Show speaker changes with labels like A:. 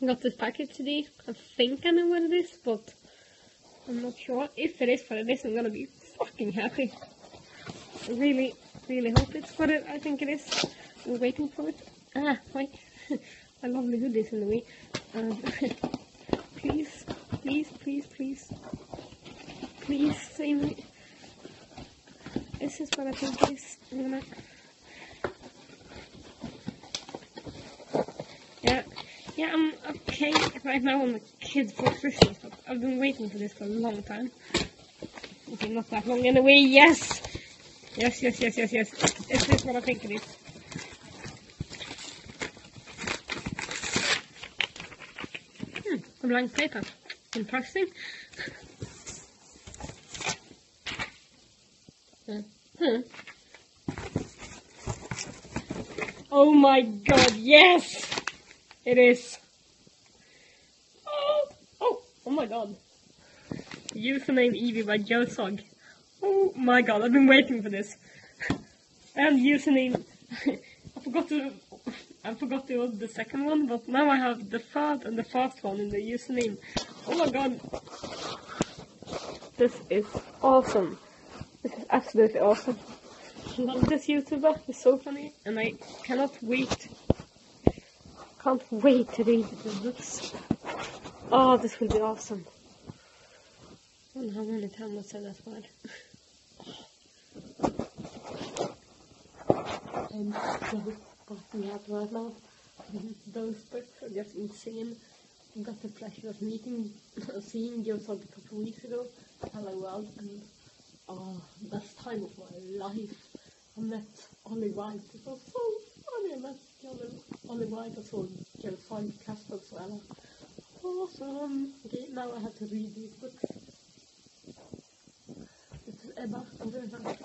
A: got this package today. I think I know what it is, but I'm not sure. If it is what it is, I'm gonna be fucking happy. I really, really hope it's what I think it is. I'm waiting for it. Ah, wait. My lovely goodies in the way. Please, please, please, please. Please save me. This is what I think it is. I'm gonna... Yeah, I'm okay right now on the kids for Christmas, but I've been waiting for this for a long time. Okay, not that long anyway. Yes! Yes. This is what I think it is. A blank paper. Interesting. Oh my god, yes! It is. Oh my god. Username Evie by Joe Sog. Oh my god, I've been waiting for this. And username... I forgot it was the second one, but now I have the third and the first one in the username. Oh my god. This is awesome. This is absolutely awesome. I love this YouTuber. He's so funny, and I cannot wait. Can't wait to read the books. Oh, this will be awesome. I don't know how many times I said that word. I'm so fucking happy right now. Those books are just insane. I got the pleasure of seeing Joe Sog a couple of weeks ago at Hello World, and best time of my life. I met Ollie White. It was so funny. I met Ollie White. I saw Joe Sog, Casper as well. Awesome. Okay, now I have to read these books. This is Ebba. I'm doing that.